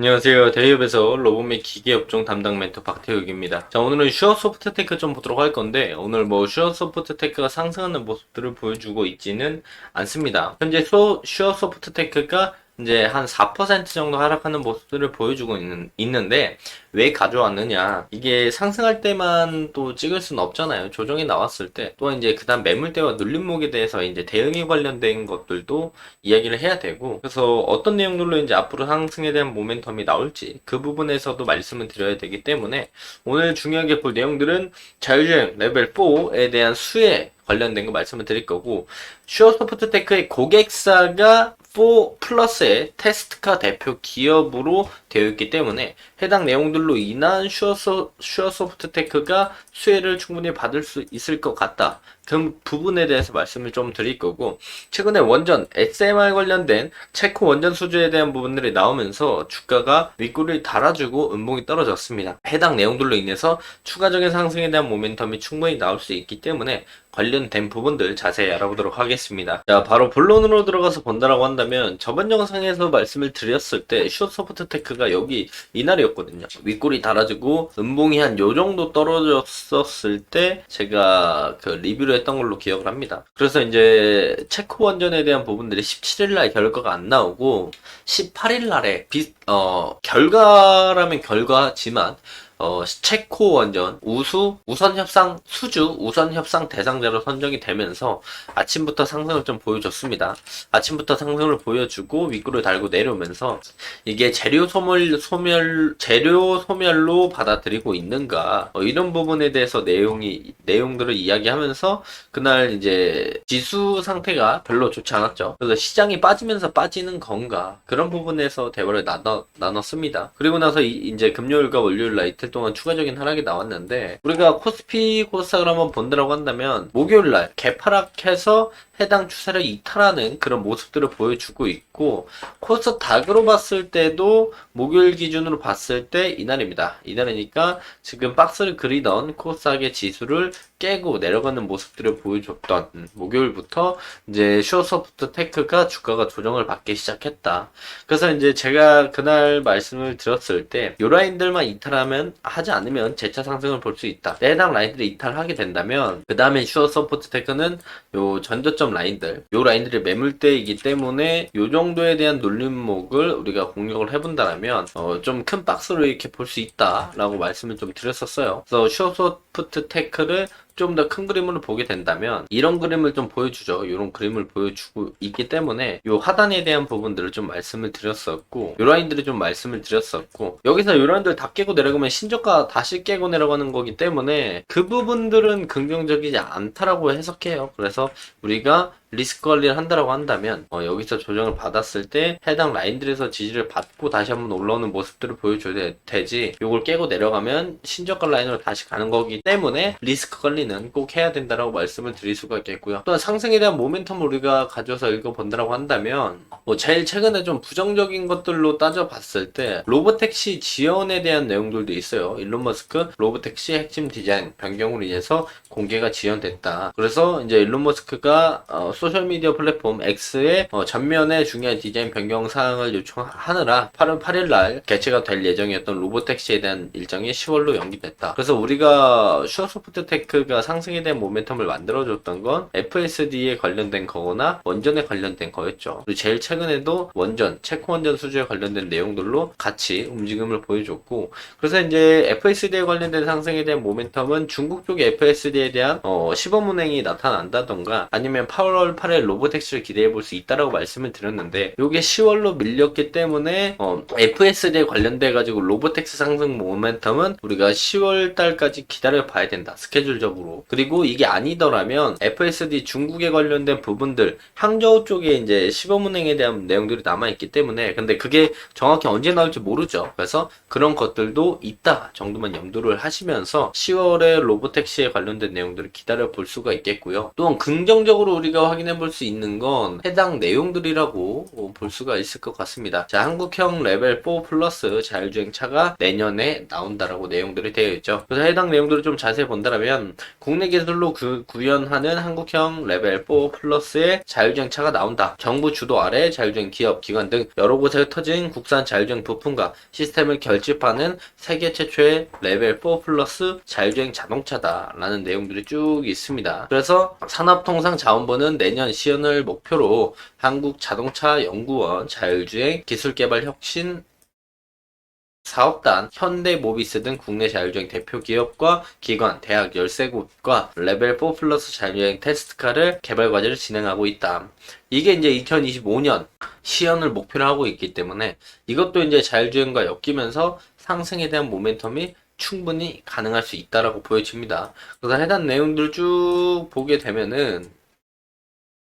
안녕하세요. 대기업에서 로봇 및 기계업종 담당 멘토 박태욱입니다. 자, 오늘은 슈어 소프트테크 좀 보도록 할 건데, 오늘 슈어 소프트테크가 상승하는 모습들을 보여주고 있지는 않습니다. 현재 슈어 소프트테크가 이제 한 4% 정도 하락하는 모습들을 보여주고 있는데, 왜 가져왔느냐. 이게 상승할 때만 또 찍을 수는 없잖아요. 조정이 나왔을 때. 또한 이제 그 다음 매물대와 눌림목에 대해서 이제 대응에 관련된 것들도 이야기를 해야 되고, 그래서 어떤 내용들로 이제 앞으로 상승에 대한 모멘텀이 나올지 그 부분에서도 말씀을 드려야 되기 때문에 오늘 중요하게 볼 내용들은 자율주행 레벨 4에 대한 수혜 관련된 거 말씀을 드릴 거고, 슈어소프트테크의 고객사가 4 플러스의 테스트카 대표 기업으로 되어 있기 때문에 해당 내용들로 인한 슈어소프트테크가 수혜를 충분히 받을 수 있을 것 같다. 그 부분에 대해서 말씀을 좀 드릴 거고, 최근에 원전 SMR 관련된 체코 원전 수주에 대한 부분들이 나오면서 주가가 윗골을 달아주고 음봉이 떨어졌습니다. 해당 내용들로 인해서 추가적인 상승에 대한 모멘텀이 충분히 나올 수 있기 때문에 관련된 부분들 자세히 알아보도록 하겠습니다. 자, 바로 본론으로 들어가서 본다라고 한다면 저번 영상에서 말씀을 드렸을 때 슈어소프트테크가 여기 이날이었거든요. 윗골이 달아지고 음봉이 한 요 정도 떨어졌었을 때 제가 그 리뷰를 했던 걸로 기억을 합니다. 그래서 이제 체코 원전에 대한 부분들이 17일날 결과가 안 나오고 18일날에 결과라면 결과지만 체코 원전 우선 협상 대상자로 선정이 되면서 아침부터 상승을 좀 보여줬습니다. 아침부터 상승을 보여주고 윗골을 달고 내려오면서 이게 재료 소멸로 받아들이고 있는가, 이런 부분에 대해서 내용들을 이야기하면서 그날 이제 지수 상태가 별로 좋지 않았죠. 그래서 시장이 빠지면서 빠지는 건가, 그런 부분에서 대화를 나눴습니다. 그리고 나서 이제 금요일과 월요일 이틀 동안 추가적인 하락이 나왔는데, 우리가 코스피 코스닥을 한번 본다라고 한다면 목요일날 개파락해서 해당 추세를 이탈하는 그런 모습들을 보여주고 있고, 코스닥으로 봤을 때도 목요일 기준으로 봤을 때 이날입니다. 이날이니까 지금 박스를 그리던 코스닥의 지수를 깨고 내려가는 모습들을 보여줬던 목요일부터 이제 슈어소프트테크가 주가가 조정을 받기 시작했다. 그래서 이제 제가 그날 말씀을 드렸을 때 요 라인들만 이탈하면 하지 않으면 재차 상승을 볼 수 있다. 해당 라인들이 이탈하게 된다면 그 다음에 슈어소프트테크는 요 전저점 라인들, 요 라인들이 매물대이기 때문에 요 정도에 대한 눌림목을 우리가 공략을 해본다면 좀 큰 박스로 이렇게 볼 수 있다라고 말씀을 좀 드렸었어요. 그래서 슈어소프트테크를 좀 더 큰 그림으로 보게 된다면 이런 그림을 좀 보여주죠. 이런 그림을 보여주고 있기 때문에 요 하단에 대한 부분들을 좀 말씀을 드렸었고, 요 라인들을 좀 말씀을 드렸었고, 여기서 요 라인들 다 깨고 내려가면 신저가 다시 깨고 내려가는 거기 때문에 그 부분들은 긍정적이지 않다라고 해석해요. 그래서 우리가 리스크 관리를 한다라고 한다면 여기서 조정을 받았을 때 해당 라인들에서 지지를 받고 다시 한번 올라오는 모습들을 보여줘야 되지, 요걸 깨고 내려가면 신저가 라인으로 다시 가는 거기 때문에 리스크 관리는 꼭 해야 된다라고 말씀을 드릴 수가 있겠고요. 또한 상승에 대한 모멘텀을 우리가 가져서 읽어본다라고 한다면 제일 최근에 좀 부정적인 것들로 따져봤을 때 로보택시 지원에 대한 내용들도 있어요. 일론 머스크 로보택시 핵심 디자인 변경으로 인해서 공개가 지연됐다. 그래서 이제 일론 머스크가 소셜미디어 플랫폼 X의 전면에 중요한 디자인 변경 사항을 요청하느라 8월 8일날 개최가 될 예정이었던 로보택시에 대한 일정이 10월로 연기됐다. 그래서 우리가 슈어소프트테크가 상승에 대한 모멘텀을 만들어줬던 건 FSD에 관련된 거거나 원전에 관련된 거였죠. 그리고 제일 최근에도 체코 원전 수주에 관련된 내용들로 같이 움직임을 보여줬고, 그래서 이제 FSD에 관련된 상승에 대한 모멘텀은 중국 쪽의 FSD에 대한 시범운행이 나타난다던가 아니면 8월 8일 로보택시를 기대해 볼 수 있다라고 말씀을 드렸는데, 요게 10월로 밀렸기 때문에 FSD에 관련돼 가지고 로보택시 상승 모멘텀은 우리가 10월 달까지 기다려 봐야 된다, 스케줄적으로. 그리고 이게 아니더라면 FSD 중국에 관련된 부분들, 항저우 쪽에 이제 시범운행에 대한 내용들이 남아있기 때문에, 근데 그게 정확히 언제 나올지 모르죠. 그래서 그런 것들도 있다 정도만 염두를 하시면서 10월에 로보택시에 관련된 내용들을 기다려 볼 수가 있겠고요. 또한 긍정적으로 우리가 확인해 볼 수 있는 건 해당 내용들이라고 볼 수가 있을 것 같습니다. 자, 한국형 레벨 4 플러스 자율주행차가 내년에 나온다라고 내용들이 되어 있죠. 그래서 해당 내용들을 좀 자세히 본다면 국내 기술로 구현하는 한국형 레벨 4 플러스의 자율주행차가 나온다. 정부 주도 아래 자율주행 기업, 기관 등 여러 곳에 터진 국산 자율주행 부품과 시스템을 결집하는 세계 최초의 레벨 4 플러스 자율주행 자동차다 라는 내용들이 쭉 있습니다. 그래서 산업통상자원부는 내년 시연을 목표로 한국자동차연구원 자율주행 기술개발혁신 사업단, 현대모비스 등 국내 자율주행 대표 기업과 기관, 대학 13곳과 레벨 4 플러스 자율주행 테스트카를 개발 과제를 진행하고 있다. 이게 이제 2025년 시연을 목표로 하고 있기 때문에 이것도 이제 자율주행과 엮이면서 상승에 대한 모멘텀이 충분히 가능할 수 있다라고 보여집니다. 그래서 해당 내용들 쭉 보게 되면은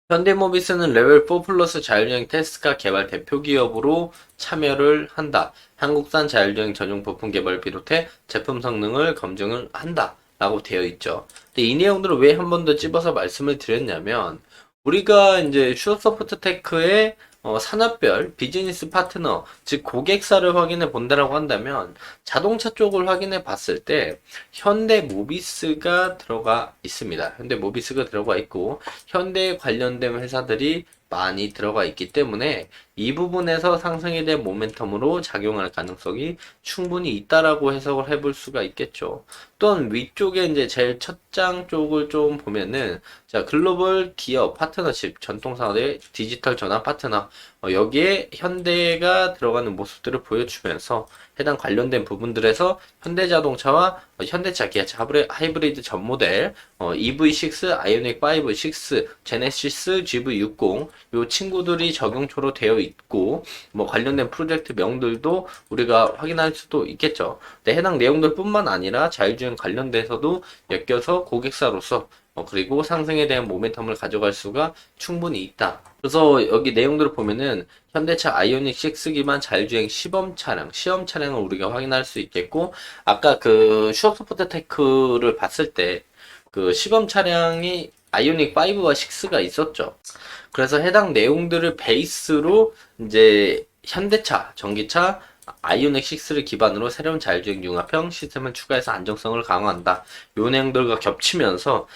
현대모비스는 레벨 4 플러스 자율주행 테스트카 개발 대표 기업으로 참여를 한다. 한국산 자율주행 전용 부품 개발을 비롯해 제품 성능을 검증을 한다. 라고 되어 있죠. 근데 이 내용들을 왜 한 번 더 찝어서 말씀을 드렸냐면, 우리가 이제 슈어소프트테크의 산업별 비즈니스 파트너, 즉 고객사를 확인해 본다라고 한다면 자동차 쪽을 확인해 봤을 때 현대모비스가 들어가 있습니다. 현대모비스가 들어가 있고 현대에 관련된 회사들이 많이 들어가 있기 때문에 이 부분에서 상승에 대한 모멘텀으로 작용할 가능성이 충분히 있다라고 해석을 해볼 수가 있겠죠. 또한 위쪽에 이제 제일 첫 장 쪽을 좀 보면은, 자, 글로벌 기업 파트너십 전통사업의 디지털 전환 파트너, 여기에 현대가 들어가는 모습들을 보여주면서 해당 관련된 부분들에서 현대자동차와 현대차, 기아차 하이브리드 전 모델, EV6, 아이오닉 5, 6, 제네시스, GV60 요 친구들이 적용초로 되어 있고, 뭐 관련된 프로젝트 명들도 우리가 확인할 수도 있겠죠. 근데 해당 내용들 뿐만 아니라 자율주행 관련돼서도 엮여서 고객사로서 그리고 상승에 대한 모멘텀을 가져갈 수가 충분히 있다. 그래서 여기 내용들을 보면은 현대차 아이오닉 6 기반 자율주행 시험 차량을 우리가 확인할 수 있겠고, 아까 그 슈어소프트테크를 봤을 때 그 시범 차량이 아이오닉 5와 6가 있었죠. 그래서 해당 내용들을 베이스로 이제 현대차, 전기차, 아이오닉 6를 기반으로 새로운 자율주행 융합형 시스템을 추가해서 안정성을 강화한다. 요 내용들과 겹치면서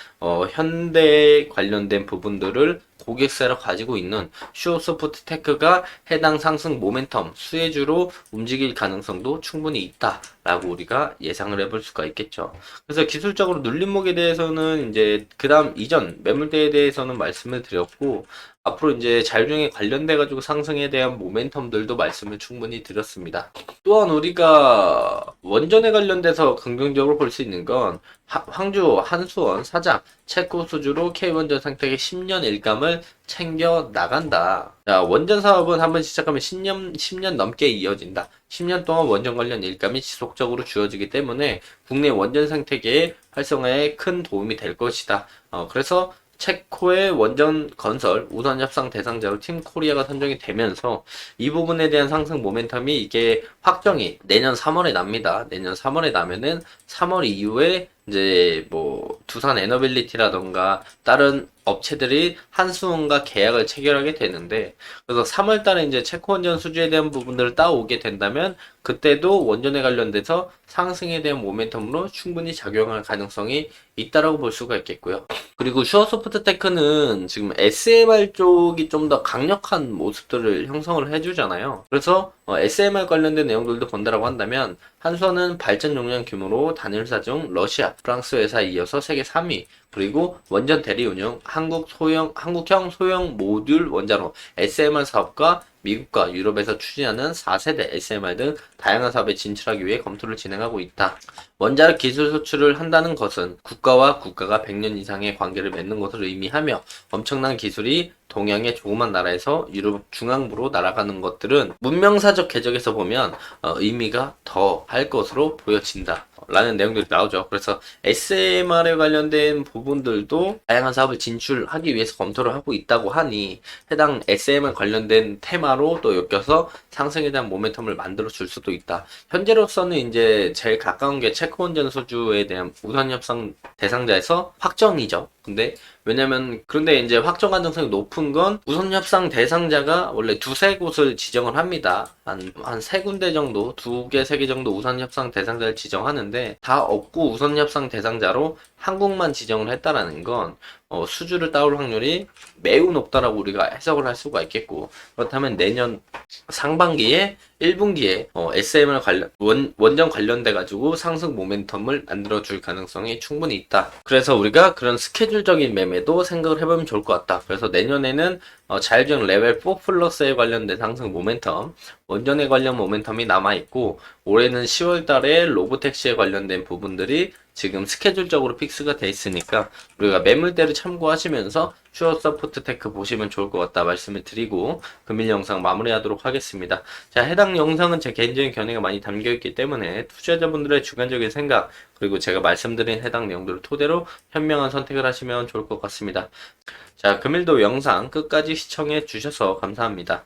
현대 관련된 부분들을 고객사로 가지고 있는 슈어소프트테크가 해당 상승 모멘텀 수혜주로 움직일 가능성도 충분히 있다라고 우리가 예상을 해볼 수가 있겠죠. 그래서 기술적으로 눌림목에 대해서는 이제 그다음 이전 매물대에 대해서는 말씀을 드렸고, 앞으로 이제 자율주행에 관련돼 가지고 상승에 대한 모멘텀들도 말씀을 충분히 드렸습니다. 또한 우리가 원전에 관련돼서 긍정적으로 볼 수 있는 건 황주 한수원 사장 체코 수주로 K원전 생태계 10년 일감을 챙겨 나간다. 자, 원전 사업은 한번 시작하면 10년 넘게 이어진다. 10년 동안 원전 관련 일감이 지속적으로 주어지기 때문에 국내 원전 생태계의 활성화에 큰 도움이 될 것이다. 그래서 체코의 원전 건설 우선 협상 대상자로 팀 코리아가 선정이 되면서 이 부분에 대한 상승 모멘텀이 이게 확정이 내년 3월에 납니다. 내년 3월에 나면은 3월 이후에 이제 뭐 두산 에너빌리티라던가 다른 업체들이 한수원과 계약을 체결하게 되는데, 그래서 3월 달에 이제 체코 원전 수주에 대한 부분들을 따오게 된다면 그때도 원전에 관련돼서 상승에 대한 모멘텀으로 충분히 작용할 가능성이 있다라고 볼 수가 있겠고요. 그리고 슈어소프트테크는 지금 SMR 쪽이 좀 더 강력한 모습들을 형성을 해주잖아요. 그래서 SMR 관련된 내용들도 본다라고 한다면 한수원은 발전 용량 규모로 단일 회사 중 러시아, 프랑스 회사에 이어서 세계 3위, 그리고 원전 대리 운영, 한국형 소형 모듈 원자로 SMR 사업과 미국과 유럽에서 추진하는 4세대 SMR 등 다양한 사업에 진출하기 위해 검토를 진행하고 있다. 원자력 기술 수출을 한다는 것은 국가와 국가가 100년 이상의 관계를 맺는 것을 의미하며, 엄청난 기술이 동양의 조그만 나라에서 유럽 중앙부로 날아가는 것들은 문명사적 궤적에서 보면 의미가 더 할 것으로 보여진다. 라는 내용들이 나오죠. 그래서 SMR에 관련된 부분들도 다양한 사업을 진출하기 위해서 검토를 하고 있다고 하니 해당 SMR 관련된 테마로 또 엮여서 상승에 대한 모멘텀을 만들어 줄 수도 있다. 현재로서는 이제 제일 가까운 게 체코원전 소주에 대한 우선 협상 대상자에서 확정이죠. 그런데 이제 확정 가능성이 높은 건 우선 협상 대상자가 원래 두세 곳을 지정을 합니다. 한 세 군데 정도, 두 개, 세 개 정도 우선 협상 대상자를 지정하는데 다 없고 우선 협상 대상자로 한국만 지정을 했다라는 건 수주를 따올 확률이 매우 높다라고 우리가 해석을 할 수가 있겠고, 그렇다면 내년 상반기에 1분기에 SMR 원전 관련돼 가지고 상승 모멘텀을 만들어 줄 가능성이 충분히 있다. 그래서 우리가 그런 스케줄적인 매매도 생각을 해보면 좋을 것 같다. 그래서 내년에는 자율주행 레벨 4 플러스에 관련된 상승 모멘텀, 원전에 관련 모멘텀이 남아있고, 올해는 10월 달에 로보택시에 관련된 부분들이 지금 스케줄적으로 픽스가 돼 있으니까 우리가 매물대를 참고하시면서 슈어 서포트 테크 보시면 좋을 것 같다 말씀을 드리고 금일 영상 마무리하도록 하겠습니다. 자, 해당 영상은 제 개인적인 견해가 많이 담겨 있기 때문에 투자자분들의 주관적인 생각, 그리고 제가 말씀드린 해당 내용들을 토대로 현명한 선택을 하시면 좋을 것 같습니다. 자, 금일도 영상 끝까지 시청해 주셔서 감사합니다.